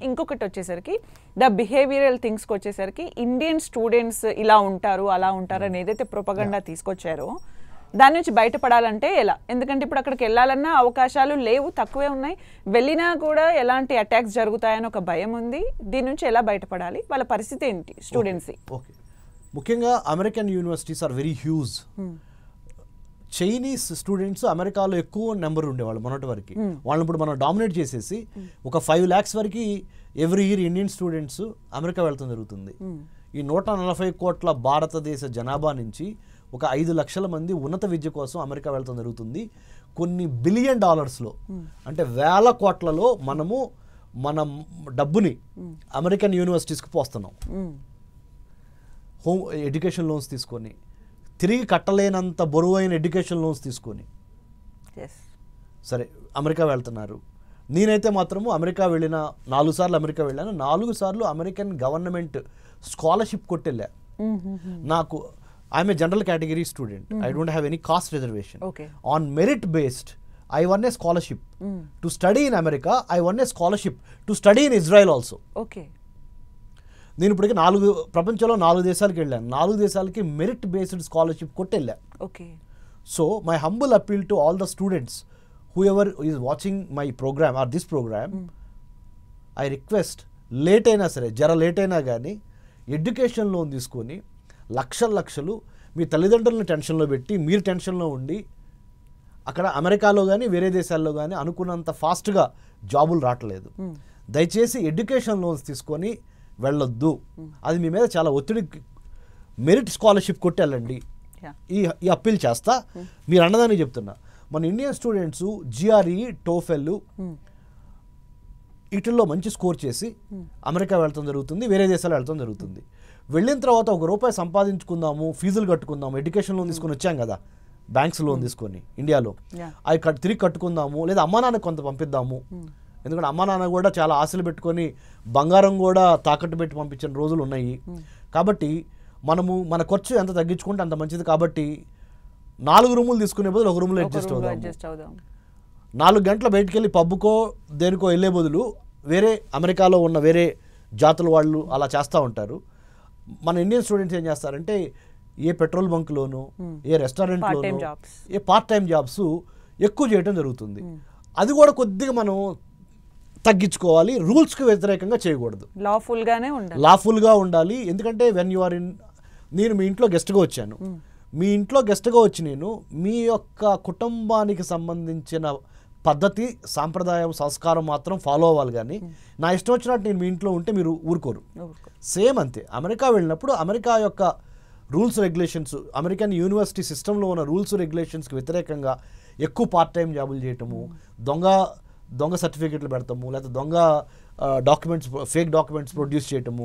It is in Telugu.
ఇంకొకటి వచ్చేసరికి ద బిహేవియరల్ థింగ్స్కి వచ్చేసరికి ఇండియన్ స్టూడెంట్స్ ఇలా ఉంటారు అలా ఉంటారు అని ఏదైతే ప్రొపగండా తీసుకొచ్చారో దాని నుంచి బయటపడాలంటే ఎలా? ఎందుకంటే ఇప్పుడు అక్కడికి వెళ్ళాలన్నా అవకాశాలు లేవు, తక్కువే ఉన్నాయి. వెళ్ళినా కూడా ఎలాంటి అటాక్స్ జరుగుతాయని ఒక భయం ఉంది. దీని నుంచి ఎలా బయటపడాలి? వాళ్ళ పరిస్థితి ఏంటి స్టూడెంట్స్? ఓకే, ముఖ్యంగా American universities are very huge. Chinese students అమెరికాలో ఎక్కువ నెంబర్ ఉండేవాళ్ళు మొన్నటి వరకు. వాళ్ళని ఇప్పుడు మనం డామినేట్ చేసేసి ఒక 5 lakhs వరకు every year Indian students America వెళ్తాం జరుగుతుంది. ఈ 140 కోట్ల భారతదేశ జనాభా నుంచి ఒక 5 లక్షల మంది ఉన్నత విద్య కోసం అమెరికా వెళ్తాం జరుగుతుంది. కొన్ని $1 బిలియన్ అంటే 1,000 కోట్లలో మనము మన డబ్బుని అమెరికన్ యూనివర్సిటీస్కి పోస్తున్నాం. హోమ్ ఎడ్యుకేషన్ లోన్స్ తీసుకొని, తిరిగి కట్టలేనంత బరువైన ఎడ్యుకేషన్ లోన్స్ తీసుకొని సరే అమెరికా వెళ్తున్నారు. నేనైతే మాత్రము అమెరికా వెళ్ళిన 4 సార్లు అమెరికా వెళ్ళాను. 4 సార్లు అమెరికన్ గవర్నమెంట్ స్కాలర్షిప్ కొట్టెళ్ళా. నాకు I'm a general category student. I don't have any caste reservation. On merit based I won a scholarship to study in America. I won a scholarship to study in Israel also. Okay. నేను ఇప్పటికి ప్రపంచంలో 4 దేశాలకు వెళ్ళాను. 4 దేశాలకి మెరిట్ బేస్డ్ స్కాలర్షిప్ కొట్టెళ్ళా. Okay. So my humble appeal to all the students who ever is watching my programme or this programme, I request late అయినా సరే, లేట్ అయినా కానీ ఎడ్యుకేషన్ లోన్ తీసుకొని లక్షలు మీ తల్లిదండ్రులను టెన్షన్లో పెట్టి మీరు టెన్షన్లో ఉండి అక్కడ అమెరికాలో కానీ వేరే దేశాల్లో కానీ అనుకున్నంత ఫాస్ట్గా జాబులు రావట్లేదు. దయచేసి ఎడ్యుకేషన్ లోన్స్ తీసుకొని వెళ్ళొద్దు. అది మీ మీద చాలా ఒత్తిడి. మెరిట్ స్కాలర్షిప్ కొట్టి వెళ్ళండి. ఈ అప్పీల్ చేస్తా. మీరు అన్నదాన్ని చెప్తున్నా, మన ఇండియన్ స్టూడెంట్స్ GRE, TOEFL వీటిల్లో మంచి స్కోర్ చేసి అమెరికా వెళ్తాం జరుగుతుంది, వేరే దేశాలు వెళ్తాం జరుగుతుంది. వెళ్ళిన తర్వాత ₹1 సంపాదించుకుందాము, ఫీజులు కట్టుకుందాము, ఎడ్యుకేషన్ లోన్ తీసుకొని వచ్చాం కదా బ్యాంక్స్ లోన్ తీసుకొని ఇండియాలో, అవి తిరిగి కట్టుకుందాము, లేదా అమ్మా నాన్నకి కొంత పంపిద్దాము. ఎందుకంటే అమ్మా నాన్న కూడా చాలా ఆశలు పెట్టుకొని బంగారం కూడా తాకట్టు పెట్టి పంపించిన రోజులు ఉన్నాయి. కాబట్టి మనము మన ఖర్చు ఎంత తగ్గించుకుంటే అంత మంచిది. కాబట్టి 4 రూములు తీసుకునే బదులు 1 రూమ్లో అడ్జస్ట్ అవుదాం. 4 గంటల బయటికి వెళ్ళి పబ్బుకో దేనికో వెళ్ళే బదులు వేరే అమెరికాలో ఉన్న వేరే జాతుల వాళ్ళు అలా చేస్తూ ఉంటారు. మన ఇండియన్ స్టూడెంట్స్ ఏం చేస్తారంటే ఏ పెట్రోల్ బంక్లోనూ, ఏ రెస్టారెంట్లోనూ, ఏ పార్ట్ టైం జాబ్స్ ఎక్కువ చేయడం జరుగుతుంది. అది కూడా కొద్దిగా మనం తగ్గించుకోవాలి. రూల్స్కి వ్యతిరేకంగా చేయకూడదు, లాఫుల్గా ఉండాలి. ఎందుకంటే వెన్ యు ఆర్ ఇన్, నేను మీ ఇంట్లో గెస్ట్గా వచ్చాను. మీ ఇంట్లో గెస్ట్గా వచ్చి నేను మీ యొక్క కుటుంబానికి సంబంధించిన పద్ధతి, సాంప్రదాయం, సంస్కారం మాత్రం ఫాలో అవ్వాలి. కానీ నా ఇష్టం వచ్చినట్టు నేను మీ ఇంట్లో ఉంటే మీరు ఊరుకోరు. సేమ్ అంతే అమెరికా వెళ్ళినప్పుడు అమెరికా యొక్క రూల్స్ రెగ్యులేషన్స్, అమెరికన్ యూనివర్సిటీ సిస్టంలో ఉన్న రూల్స్ రెగ్యులేషన్స్కి వ్యతిరేకంగా ఎక్కువ పార్ట్ టైం జాబులు చేయటము, దొంగ సర్టిఫికెట్లు పెడతాము, లేకపోతే దొంగ డాక్యుమెంట్స్, ఫేక్ డాక్యుమెంట్స్ ప్రొడ్యూస్ చేయటము,